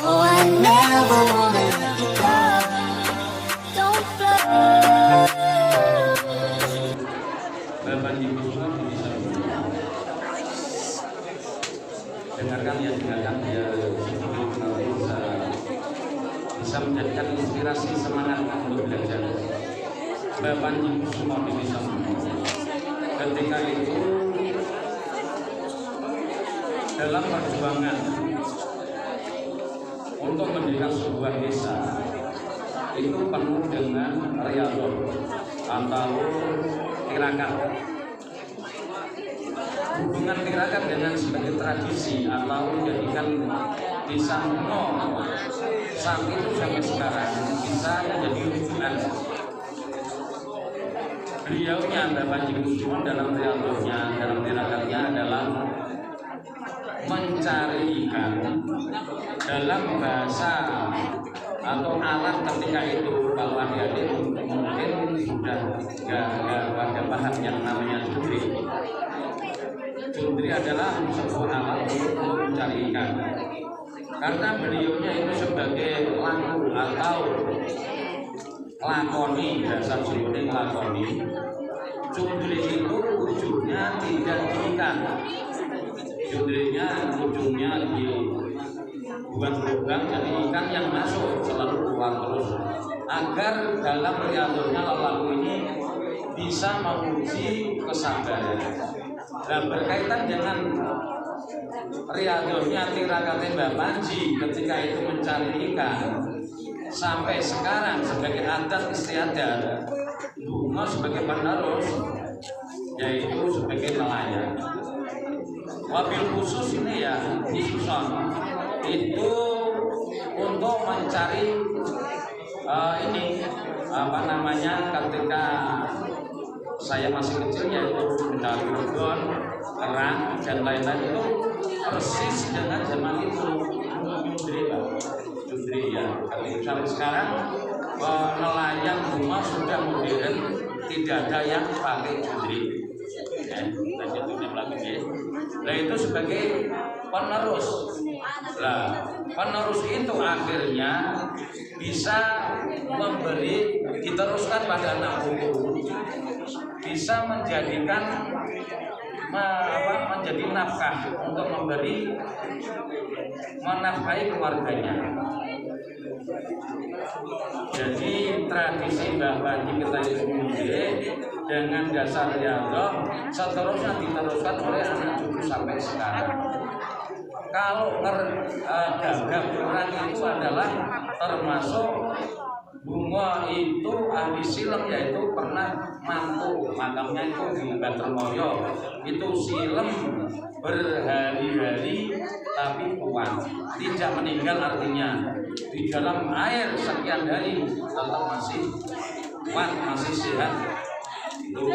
Oh, I never wanna let you go. Don't fly. Bapak Ibu semua bisa dengarkan ya, dengarkan ya, bisa menjadikan inspirasi semangat untuk belajar. Bapak Ibu semua bisa ketika itu dalam perjuangan untuk mendirikan sebuah desa itu penuh dengan riyadhah atau tirakat. Hubungan tirakat dengan sebagai tradisi atau menjadikan desa kuno saat itu sampai sekarang bisa menjadi hubungan. Beliaunya Bapak Haji Kusuma dalam riyadhahnya, dalam tirakatnya adalah mencari ikan dalam bahasa atau alat ketika itu. Kalau adik-adik mungkin sudah nggak pada paham yang namanya jundri. Jundri adalah sebuah alat untuk mencari ikan. Karena beliaunya itu sebagai laku atau lakoni, bahasa Jawa lakoni. Jundri itu ujungnya tidak diikat. Jundrinya ujungnya dibuat lubang, jadi ikan yang masuk selalu keluar terus, agar dalam riyadhahnya laku ini bisa menguji kesabaran. Dan berkaitan dengan riyadhahnya tirakatnya Mbak Panji ketika itu mencari ikan sampai sekarang sebagai adat istiadat, bunga sebagai penerus, yaitu sebagai nelayan. Wabil khusus ini ya disusun itu untuk mencari ini apa namanya, ketika saya masih kecil yaitu mencari udon, kerang dan lain-lain itu persis dengan zaman itu jundri ya. Sampai sekarang nelayan rumah sudah modern, tidak ada yang pakai jundri. Nah itu sebagai penerus. Nah penerus itu akhirnya bisa memberi, diteruskan pada anak cucu, bisa menjadikan menjadi nafkah untuk memberi, menafkahi keluarganya. Jadi tradisi Mbah Panji kita sendiri dengan dasar riyadhah seterusnya diteruskan oleh anak cucu sampai sekarang. Kalau gagap orang itu adalah termasuk bunga itu ahli silem, yaitu pernah mantu makamnya itu di Batermoyo, itu silem berhari-hari tapi kuat, tidak meninggal, artinya di dalam air sekian hari tetap masih kuat, masih sehat. Itu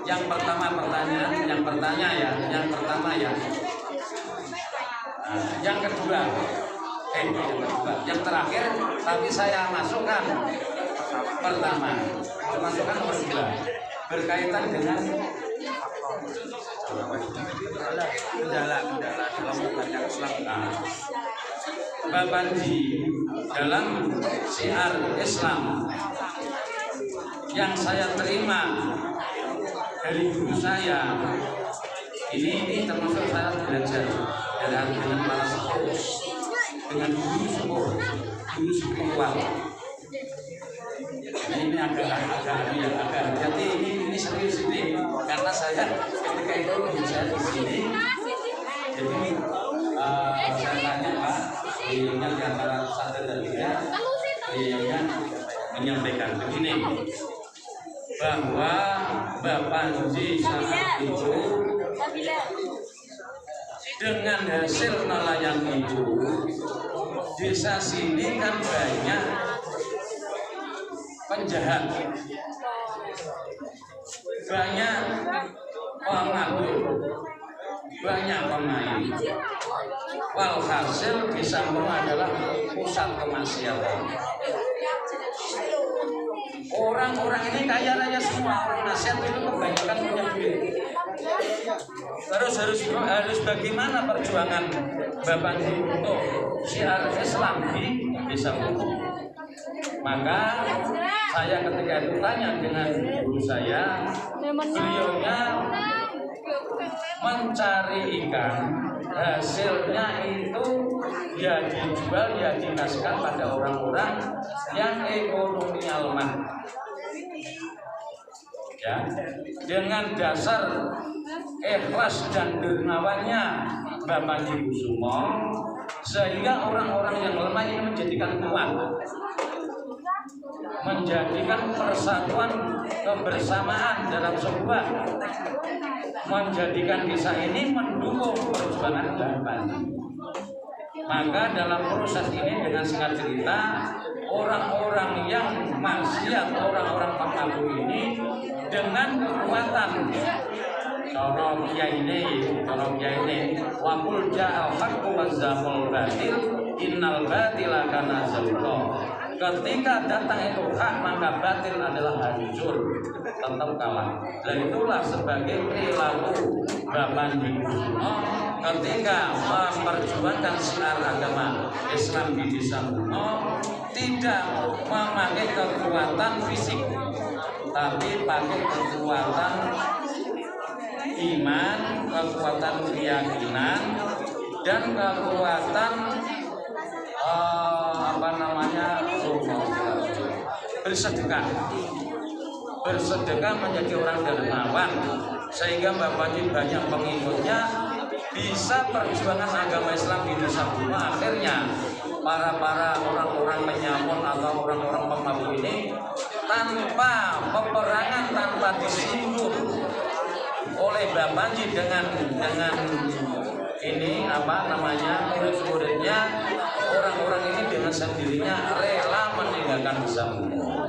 yang pertama pertanyaan, yang pertama ya. Yang kedua, yang terakhir, tapi saya masukkan pertama, masukkan nomor 2 berkaitan dengan kendala dalam membaca Islam. Mbak Panji dalam syiar Islam yang saya terima dari guru saya, ini termasuk saya belajar dengan para sepuh, dengan guru spiritual. Ini agak hati-hati, ini serius ini, karena saya ketika itu saya di sini, jadi saya tanya Pak, beliaunya di antara sadar dan tidak, beliaunya menyampaikan begini, bahwa Mbak Panji saat itu dengan hasil nelayan itu, desa sini kan banyak penjahat, banyak penganggur, banyak pemain. Walhasil desa adalah pusat kemaksiatan. Orang-orang ini kaya raya semua, orang nasihat itu kebanyakan punya duit. Terus harus bagaimana perjuangan Bapak untuk syiar Islam di desa Bungo. Maka saya ketika itu tanya dengan guru saya, beliaunya mencari ikan, hasilnya itu ya dijual, ya dikasihkan pada orang-orang yang ekonominya lemah. Ya, dengan dasar ikhlas dan dermawannya Bapak Haji Kusumo, sehingga orang-orang yang lemah ini menjadikan kuat, menjadikan persatuan kebersamaan dalam sebuah, menjadikan desa ini mendukung perjuangan Bapak. Maka dalam proses ini dengan singkat cerita, orang-orang yang maksiat, orang-orang pemalu ini dengan kekuatan Corong ini waqul ja'al haqqu wa zaqul batil innal batila kana zahuqa. Ketika datang itu hak, maka batil adalah hancur, tetap kalah. Dan itulah sebagai perilaku Bapak Haji Kusumo ketika memperjuangkan syiar agama Islam di desa Bungo, tidak memakai kekuatan fisik, tapi pakai kekuatan iman, kekuatan keyakinan, dan kekuatan bersedekah menjadi orang dermawan, sehingga Bapak Haji banyak pengikutnya, bisa perjuangan agama Islam di desa Bungo. Akhirnya para orang-orang penyamun atau orang-orang pemabuk ini tanpa peperangan, tanpa disinggung oleh Bapak Haji dengan ini murid-muridnya, orang-orang ini dengan sendirinya rela meninggalkan desa Bungo.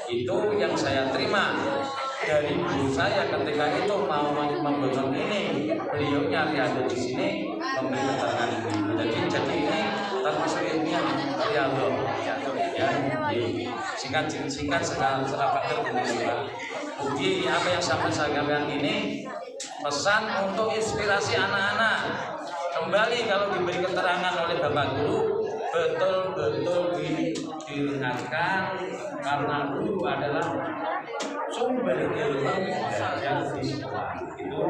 Itu yang saya terima dari guru saya ketika itu mau membocor ini. Beliau nyari ada di sini memberi keterangan ini. Jadi ini termasuk ilmiah Riyadhah. Ya, singkat secara fakta Pak. Uji apa yang saya sampaikan ini pesan untuk inspirasi anak-anak. Kembali kalau diberi keterangan oleh Bapak Guru, betul-betul diingatkan, karena guru adalah sumber ilmu belajar di sekolah. Itu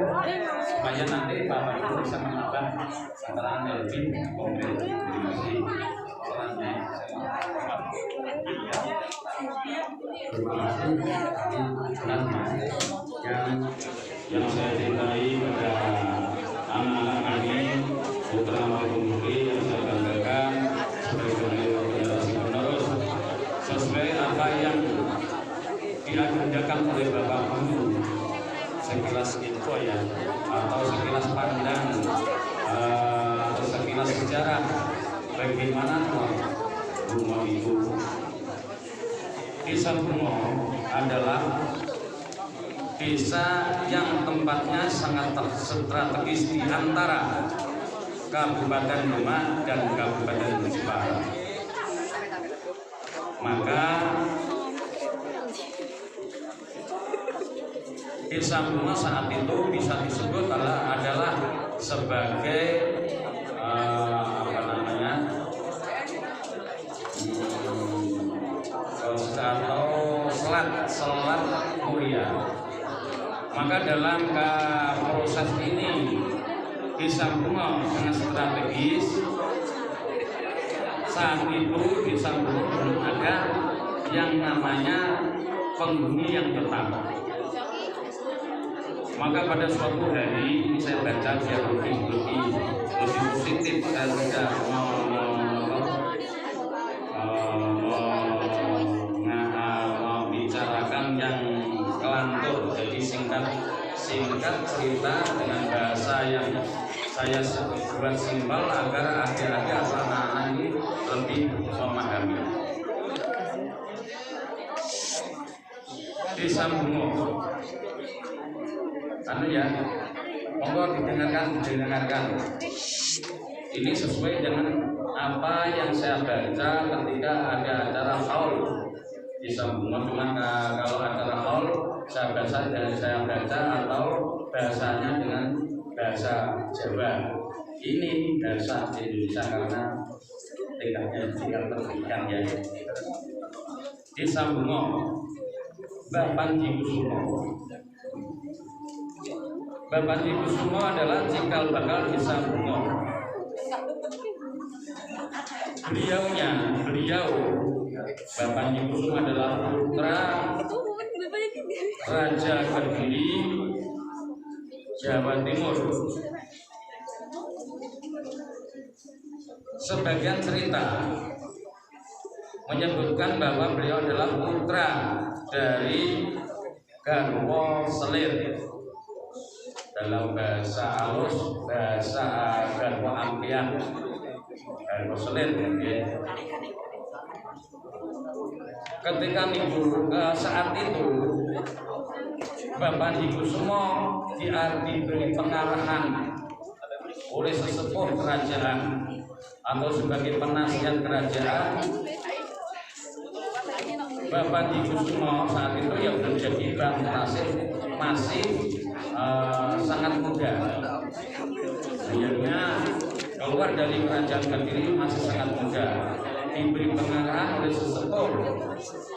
supaya nanti Bapak Guru bisa menambah keterangan yang lebih konkret. Terima kasih. Yang saya cintai pada anak-anak kami, putra maupun putri, yang saya banggakan sebagai generasi penerus sesuai apa yang diagendakan oleh Bapak Guru. Sekilas info ya, atau sekilas pandang, atau sekilas sejarah bagaimana Bungo itu. Desa Bungo adalah desa yang tempatnya sangat strategis di antara Kabupaten Demak dan Kabupaten Jepara. Maka desa Bungo saat itu bisa disebut adalah sebagai atau selat Muria. Maka dalam proses ini desa Bungo sangat strategis. Saat itu desa Bungo belum ada yang namanya penghuni yang tetap. Maka pada suatu hari ini saya baca biar lebih positif, saya tidak membicarakan yang kelantur. Jadi singkat cerita dengan bahasa yang saya buat simpel agar adik-adik atau anak-anak ini lebih memahami. Desa Bungo, monggo didengarkan. Ini sesuai dengan apa yang saya baca ketika ada acara haul di Bungo. Cuma kalau acara haul saya baca atau bahasanya dengan bahasa Jawa. Ini bahasa Indonesia karena tingkat pendidikan ya. Disambungo Mbah Panji Kusumo. Mbah Panji Kusumo adalah cikal bakal disambungo. Beliau Mbah Panji Kusumo adalah putra Raja Kediri Jawa Timur. Sebagian cerita menyebutkan bahwa beliau adalah putra dari Garwo Selir. Dalam bahasa halus, bahasa Garwo Ampian, Garwo Selir ya. Ketika saat itu Bapak Panji Kusumo diberi pengarahan oleh sesepuh kerajaan atau sebagai penasihat kerajaan. Bapak Panji Kusumo saat itu yang menjadi Bang Tasik masih sangat muda. Akhirnya keluar dari kerajaan Kediri masih sangat muda. Diberi pengarahan oleh sesepuh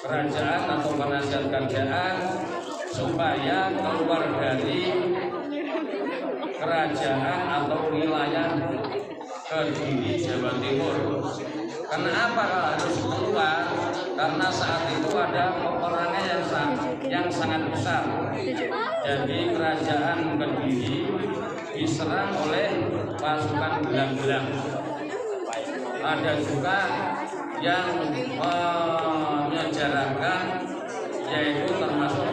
kerajaan atau penasihat kerajaan supaya keluar dari kerajaan atau wilayah Kediri Jawa Timur. Kenapa harus keluar? Karena saat itu ada peperangan yang sangat besar. Jadi kerajaan Kediri diserang oleh pasukan gelang-gelang. Ada juga yang menyejarahkan yaitu termasuk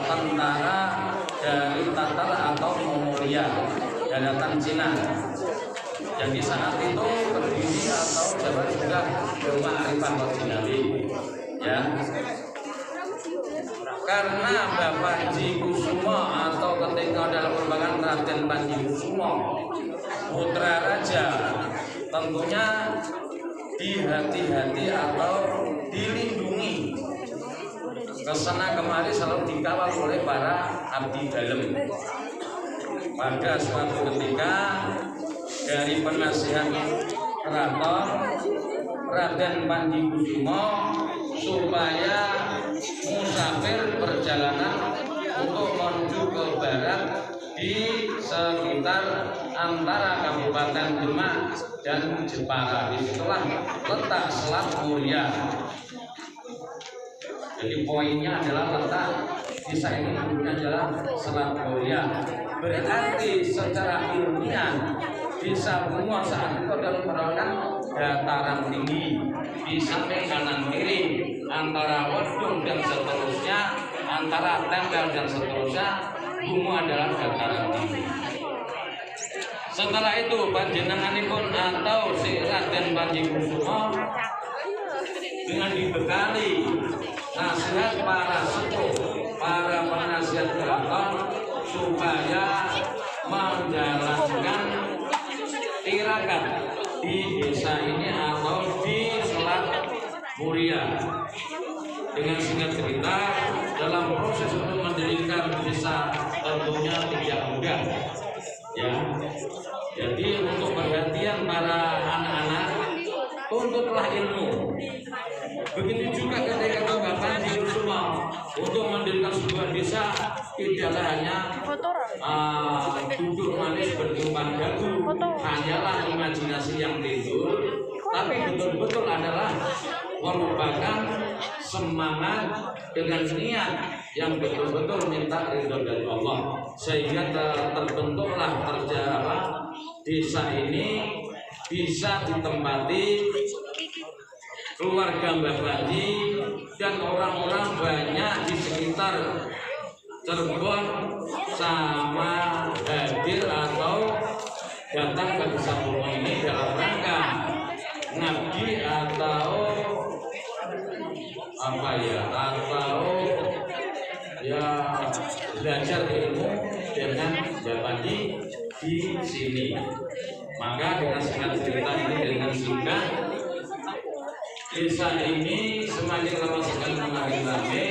tentara dari Tatar atau Mongolia, daratan Cina. Jadi saat itu Kediri atau Jawa sudah berma'rifah originali, ya. Karena Mbah Panji Kusumo atau ketika dalam merupakan Raden Panji Kusumo putra raja, tentunya dihati-hati atau dilindungi kesana kemari selalu dikawal oleh para abdi dalem. Pada suatu ketika dari penasihat keraton Raden Panji Kusumo supaya musafir perjalanan untuk menuju ke barat di sekitar antara Kabupaten Demak dan Jepara. Disitulah letak Selat Muria. Jadi poinnya adalah letak desa ini adalah Selat Muria. Berarti secara ilmiah desa Bungo saat itu adalah merupakan dataran tinggi. Di samping kanan kiri antara Wedung dan seterusnya, antara Tempel dan seterusnya, Bungo adalah dataran tinggi. Setelah itu panjenenganipun atau si Raden Panji Kusumo dengan dibekali nasihat para sepuh, para penasihat keraton supaya menjalankan tirakat di desa ini atau di Selat Muria. Dengan singkat cerita, dalam proses untuk mendirikan desa tentunya tidak mudah, ya. Jadi untuk perhatian para anak-anak, tuntutlah ilmu. Begitu juga ketika Bapak Panji Kusumo untuk mendirikan sebuah desa tidaklah hanya duduk manis bertumpang dagu, hanyalah imajinasi yang timbul, tapi betul-betul adalah merupakan semangat dengan niat yang betul-betul minta ridho dari Allah, sehingga terbentuklah desa ini bisa ditempati keluarga Mbah Panji dan orang-orang banyak di sekitar Cirebon sama hadir atau datang ke desa Bungo ini dalam rangka ngabdi atau belajar ilmu dengan Mbah Panji di sini. Maka dengan singkat cerita ini, dengan singkat desa ini semakin lama semakin ramai.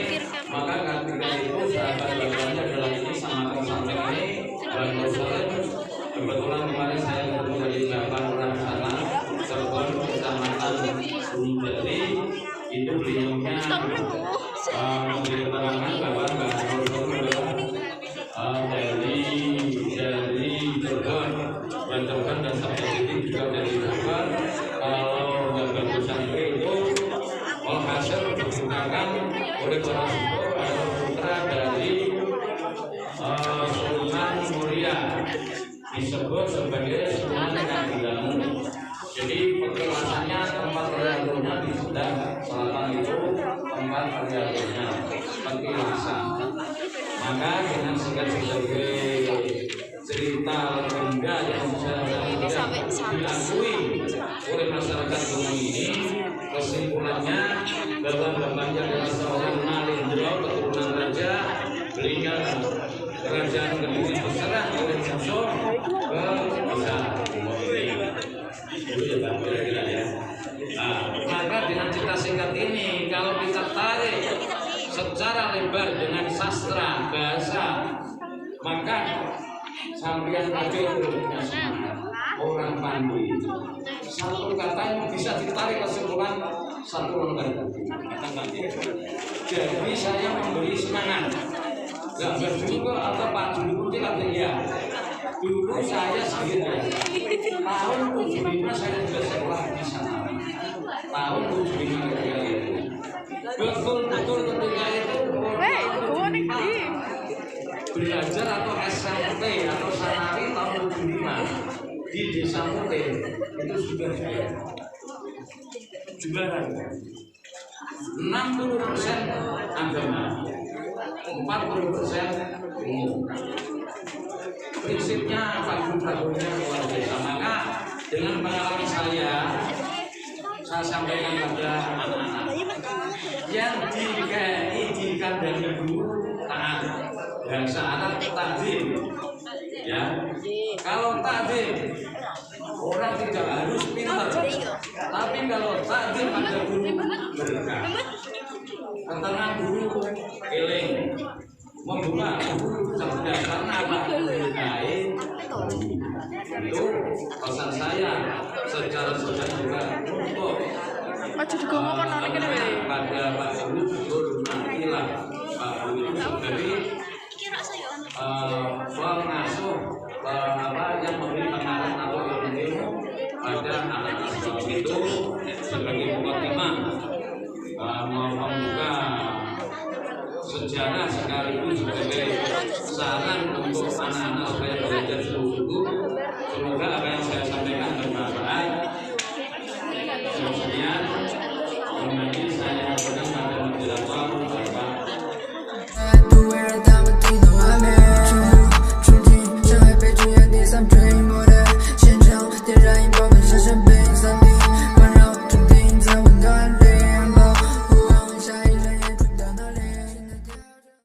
Maka ketika itu sahabat-sahabatnya adalah ini sama samping ini Bang Rosalem. Kebetulan kemarin saya ketemu dari Bapak Orang sana Serpon Kecamatan Sumjari. Itu beliaunya memberi keterangan bahwa Bang Rosalem dari Cirebon dan sampai sini juga dari Cirebon. Kalau Bapak Rosalem itu hasil digunakan oleh para suku atau putra dari Sultan Muria, disebut sebagai Sultan Kadilangu. Jadi penjelasannya tempat perayaan di sebelah selatan itu tempat perayaan penjelasan. Maka dengan sebagai cerita legenda yang diakui oleh masyarakat gunung ini, kesimpulannya bapaknya adalah seorang Nalindra keturunan raja. Beliau kerajaan Kediri diserang oleh musuh ke Bisa. Itu ya Pak, kira-kira ya. Maka dengan cerita singkat ini, kalau kita tarik secara lebar dengan sastra bahasa, maka sampai aja orang Pandu satu kata yang bisa ditarik kesimpulan satu lembar. Jadi saya memberi semangat. Gak berdua atau Pak dulu kita ya. Dulu saya sendiri tahun 75 saya juga sekolah di sana. Tahun 75 ketika itu betul-betul ketika itu belajar atau SMP atau sanari tahun 75 di Desa Mute itu sudah juara 60% agama, 40% umum. Prinsipnya pagu-pagunya luar biasa. Maka dengan pengalaman saya sampaikan pada anak-anak yang didikan dari guru taat. Bahasa Arab takdim, ya. Kalau takdim orang tidak harus pintar, tapi kalau takdim ada guru berkah. Ketengah guru eling, membuka guru cerdas karena apa? Berkain. Itu pesan saya secara sosial juga untuk pada Pak Guru betul nantilah Pak Guru itu sebagai pengasuh yang memberi pengaruh atau ilmu pada anak-anak itu sebagai mukadimah membuka sejarah sekaligus sebagai saran untuk anak-anak supaya belajar sungguh-sungguh. Semoga